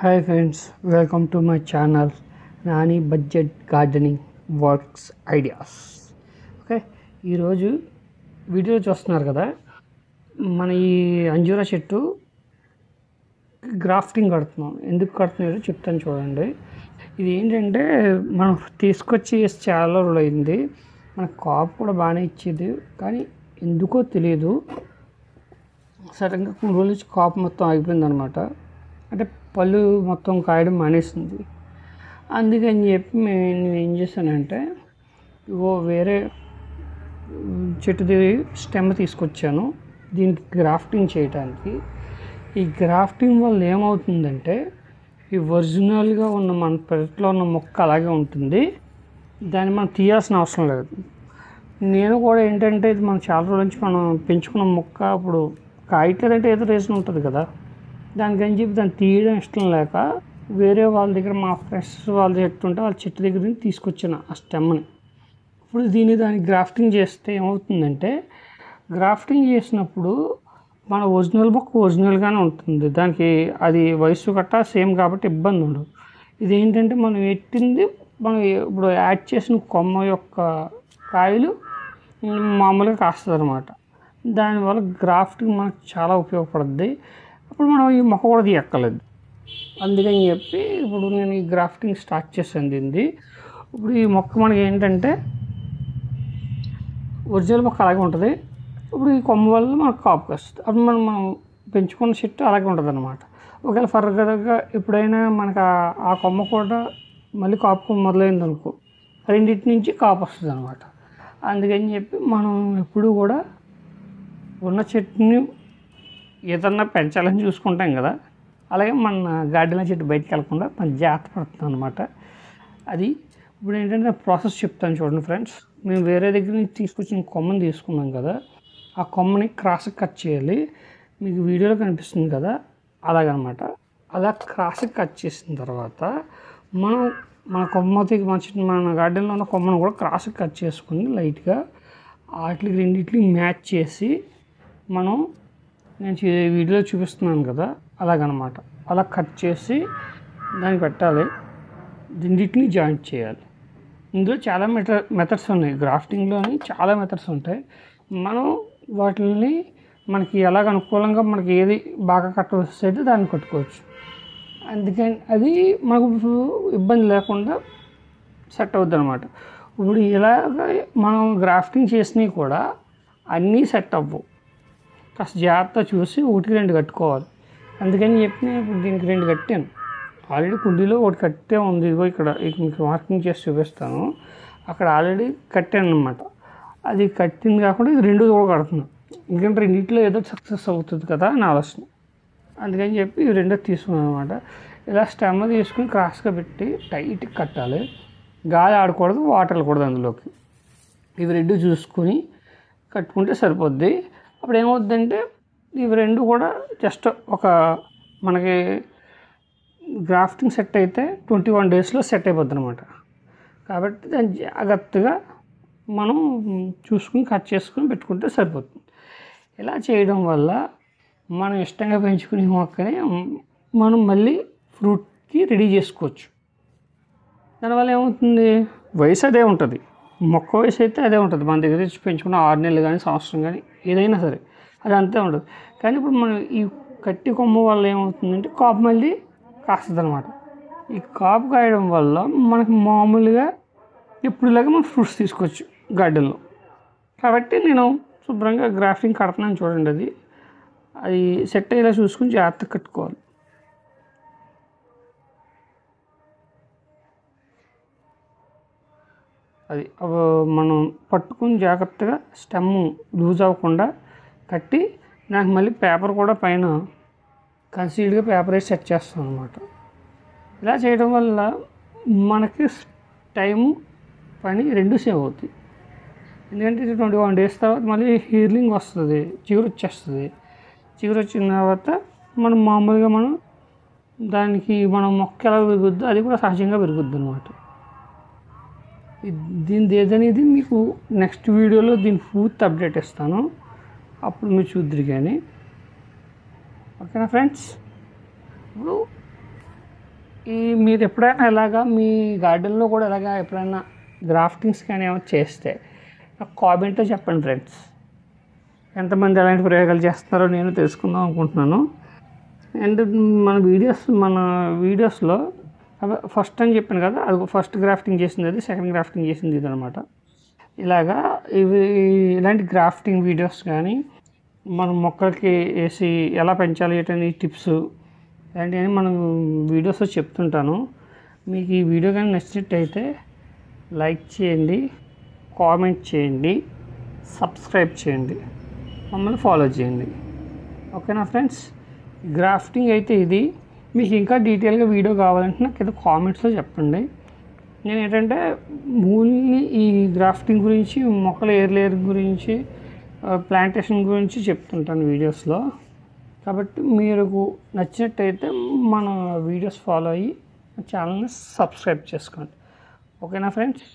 Hi friends, welcome to my channel Nani Budget Gardening Works Ideas. Okay, ఈరోజు video చూస్తున్నారు కదా, మన ఈ అంజూరా చెట్టు గ్రాఫ్టింగ్ కడుతున్నాం. ఎందుకు కడుతున్నారో చెప్తాను చూడండి. ఇది ఏంటంటే మనం తీసుకొచ్చి చాలా రోజులు అయింది. మన కాపు కూడా బాగానే ఇచ్చేది, కానీ ఎందుకో తెలియదు సడన్గా కొన్ని రోజుల నుంచి కాపు మొత్తం ఆగిపోయింది అనమాట. అంటే పళ్ళు మొత్తం కాయడం మానేసింది. అందుకని చెప్పి నేను ఏం చేశానంటే వేరే చెట్టుది స్టెమ్ తీసుకొచ్చాను దీనికి గ్రాఫ్టింగ్ చేయడానికి. ఈ గ్రాఫ్టింగ్ వల్ల ఏమవుతుందంటే ఈ ఒరిజినల్గా ఉన్న మన పెరట్లో ఉన్న మొక్క అలాగే ఉంటుంది, దాన్ని మనం తీయాల్సిన అవసరం లేదు. నేను కూడా ఏంటంటే ఇది మనం చాలా రోజుల నుంచి మనం పెంచుకున్న మొక్క అప్పుడు కాయట్లేదంటే ఏదో రీజన్ ఉంటుంది కదా, దానికని చెప్పి దాన్ని తీయడం ఇష్టం లేక వేరే వాళ్ళ దగ్గర మా ఫ్రెండ్స్ వాళ్ళ చెట్టు ఉంటే వాళ్ళ చెట్టు దగ్గర నుంచి తీసుకొచ్చాను ఆ స్టెమ్ని. ఇప్పుడు దానికి గ్రాఫ్టింగ్ చేస్తే ఏమవుతుందంటే గ్రాఫ్టింగ్ చేసినప్పుడు మన ఒరిజినల్ మొక్క ఒరిజినల్గానే ఉంటుంది, దానికి అది వయసు గట్టా సేమ్ కాబట్టి ఇబ్బంది ఉండదు. ఇది ఏంటంటే మనం ఎట్టింది మనం ఇప్పుడు యాడ్ చేసిన కొమ్మ యొక్క కాయలు మామూలుగా కాస్తుంది అనమాట. దానివల్ల గ్రాఫ్టింగ్ మనకు చాలా ఉపయోగపడుద్ది. అప్పుడు మనం ఈ మొక్క కూడా తీయక్కర్లేదు. అందుకని చెప్పి ఇప్పుడు నేను ఈ గ్రాఫ్టింగ్ స్టార్ట్ చేశాను దీన్ని. ఇప్పుడు ఈ మొక్క మనకి ఏంటంటే ఒరిజినల్ మొక్క అలాగే ఉంటుంది. ఇప్పుడు ఈ కొమ్మ వల్ల మనకు కాపుకి వస్తుంది. అప్పుడు మనం పెంచుకున్న చెట్టు అలాగే ఉంటుంది అనమాట. ఒకవేళ ఫర్దర్గా ఎప్పుడైనా మనకు ఆ కొమ్మ కూడా మళ్ళీ కాపు మొదలైంది అనుకో, రెండింటి నుంచి కాపు వస్తుంది అనమాట. అందుకని చెప్పి మనం ఎప్పుడు కూడా ఉన్న చెట్టుని ఏదన్నా పెంచాలని చూసుకుంటాం కదా, అలాగే మన గార్డెన్లో చెట్టు బయటికి వెళ్ళకుండా మనం జాగ్రత్త పడుతున్నాం అనమాట. అది ఇప్పుడు ఏంటంటే ప్రాసెస్ చెప్తాను చూడండి ఫ్రెండ్స్. మేము వేరే దగ్గర నుంచి తీసుకొచ్చిన కొమ్మని తీసుకున్నాం కదా, ఆ కొమ్మని క్రాస్కి కట్ చేయాలి. మీకు వీడియోలో కనిపిస్తుంది కదా అలాగనమాట. అలా క్రాస్కి కట్ చేసిన తర్వాత మనం మన కొమ్మకి మన గార్డెన్లో ఉన్న కొమ్మను కూడా క్రాస్కి కట్ చేసుకుని లైట్గా వాటికి రెండింటికి మ్యాచ్ చేసి నేను వీడియోలో చూపిస్తున్నాను కదా అలాగనమాట. అలా కట్ చేసి దానికి పెట్టాలి, రెండింటిని జాయింట్ చేయాలి. ఇందులో చాలా మెథడ్స్ ఉన్నాయి, గ్రాఫ్టింగ్లోని చాలా మెథడ్స్ ఉంటాయి. మనం వాటిని మనకి ఎలాగ అనుకూలంగా మనకి ఏది బాగా కట్టవస్తే అయితే దాన్ని కట్టుకోవచ్చు. అందుకని అది మనకు ఇబ్బంది లేకుండా సెట్ అవుద్ది అనమాట. ఇప్పుడు ఇలాగ మనం గ్రాఫ్టింగ్ చేసినవి కూడా అన్నీ సెట్ అవ్వవు, కాస్త జాగ్రత్త చూసి 1-2 కట్టుకోవాలి. అందుకని చెప్పి నేను ఇప్పుడు దీనికి 2 కట్టాను. ఆల్రెడీ కుండీలో ఒకటి కట్టే ఉంది, ఇదిగో ఇక్కడ మీకు మార్కింగ్ చేసి చూపిస్తాను. అక్కడ ఆల్రెడీ కట్టాను అనమాట. అది కట్టింది కాకుండా ఇది 2 కూడా కడుతున్నాను, ఎందుకంటే రెండింటిలో ఏదో సక్సెస్ అవుతుంది కదా అని ఆలోచన. అందుకని చెప్పి ఇవి 2 తీసుకున్నాను అనమాట. ఇలా స్టెమ్ తీసుకుని క్రాస్గా పెట్టి టైట్గా కట్టాలి, గాలి ఆడకూడదు, వాటర్ వెళ్ళకూడదు అందులోకి. ఇవి 2 చూసుకొని కట్టుకుంటే సరిపోద్ది. అప్పుడు ఏమవుద్దంటే ఇవి 2 కూడా జస్ట్ మనకి గ్రాఫ్టింగ్ సెట్ అయితే 21 డేస్లో సెట్ అయిపోద్ది అనమాట. కాబట్టి దాన్ని జాగ్రత్తగా మనం చూసుకుని కట్ చేసుకుని పెట్టుకుంటే సరిపోతుంది. ఇలా చేయడం వల్ల మనం ఇష్టంగా పెంచుకునే మొక్కని మనం మళ్ళీ ఫ్రూట్కి రెడీ చేసుకోవచ్చు. దానివల్ల ఏమవుతుంది, వయసు అదే ఉంటుంది, మొక్క వయసు అయితే అదే ఉంటుంది. మన దగ్గర నుంచి పెంచుకున్న 6 నెలలు కానీ సంవత్సరం కానీ ఏదైనా సరే అది అంతే ఉంటుంది. కానీ ఇప్పుడు మనం ఈ కట్టి కొమ్మ వల్ల ఏమవుతుందంటే కాపు మళ్ళీ కాస్తుంది అనమాట. ఈ కాపు కాయడం వల్ల మనకు మామూలుగా ఎప్పుడులాగా మనం ఫ్రూట్స్ తీసుకోవచ్చు గార్డెన్లో. కాబట్టి నేను శుభ్రంగా గ్రాఫ్టింగ్ కడుతున్నాను చూడండి. అది సెట్ అయ్యేలా చూసుకుని జాగ్రత్తగా కట్టుకోవాలి. అది మనం పట్టుకుని జాగ్రత్తగా స్టెమ్ లూజ్ అవ్వకుండా కట్టి నాకు మళ్ళీ పేపర్ కూడా పైన కన్సీల్డ్గా పేపర్ వేసి సెట్ చేస్తాం అనమాట. ఇలా చేయడం వల్ల మనకి టైము పని 2 సేవ్ అవుతాయి. ఎందుకంటే 21 డేస్ తర్వాత మళ్ళీ హీర్లింగ్ వస్తుంది, చిగురు వచ్చేస్తుంది. చిగురు వచ్చిన తర్వాత మనం మామూలుగా దానికి మొక్క ఎలా పెరుగుద్దో అది కూడా సహజంగా పెరుగుద్ది అనమాట. దీనిది ఏదనేది మీకు నెక్స్ట్ వీడియోలో దీని పూర్తి అప్డేట్ ఇస్తాను, అప్పుడు మీరు చూద్దరు. కానీ ఓకేనా ఫ్రెండ్స్. ఇప్పుడు మీరు ఎప్పుడైనా ఇలాగా మీ గార్డెన్లో కూడా ఇలాగా ఎప్పుడైనా గ్రాఫ్టింగ్స్ కానీ ఏమైనా చేస్తే నాకు కామెంట్లో చెప్పండి ఫ్రెండ్స్. ఎంతమంది ఎలాంటి ప్రయోగాలు చేస్తున్నారో నేను తెలుసుకుందాం అనుకుంటున్నాను. అండ్ మన వీడియోస్లో ఫస్ట్ టైం చెప్పాను కదా, అది ఫస్ట్ గ్రాఫ్టింగ్ చేసింది, అది సెకండ్ గ్రాఫ్టింగ్ చేసింది ఇది అనమాట. ఇలాంటి గ్రాఫ్టింగ్ వీడియోస్ కానీ మనం మొక్కలకి వేసి ఎలా పెంచాలి ఏంటని టిప్స్ ఇలాంటివన్నీ మనం వీడియోస్లో చెప్తుంటాను. మీకు ఈ వీడియో కానీ నచ్చినట్టయితే లైక్ చేయండి, కామెంట్ చేయండి, సబ్స్క్రైబ్ చేయండి, మమ్మల్ని ఫాలో చేయండి. ఓకేనా ఫ్రెండ్స్? గ్రాఫ్టింగ్ అయితే ఇది. మీకు ఇంకా డీటెయిల్గా వీడియో కావాలంటే నాకు ఏదో కామెంట్స్లో చెప్పండి. నేను ఏంటంటే ఓన్లీ ఈ గ్రాఫ్టింగ్ గురించి, మొక్కల లేయర్ గురించి, ప్లాంటేషన్ గురించి చెప్తుంటాను వీడియోస్లో. కాబట్టి మీరు నచ్చినట్టయితే మన వీడియోస్ ఫాలో అయ్యి ఛానల్ని సబ్స్క్రైబ్ చేసుకోండి. ఓకేనా ఫ్రెండ్స్?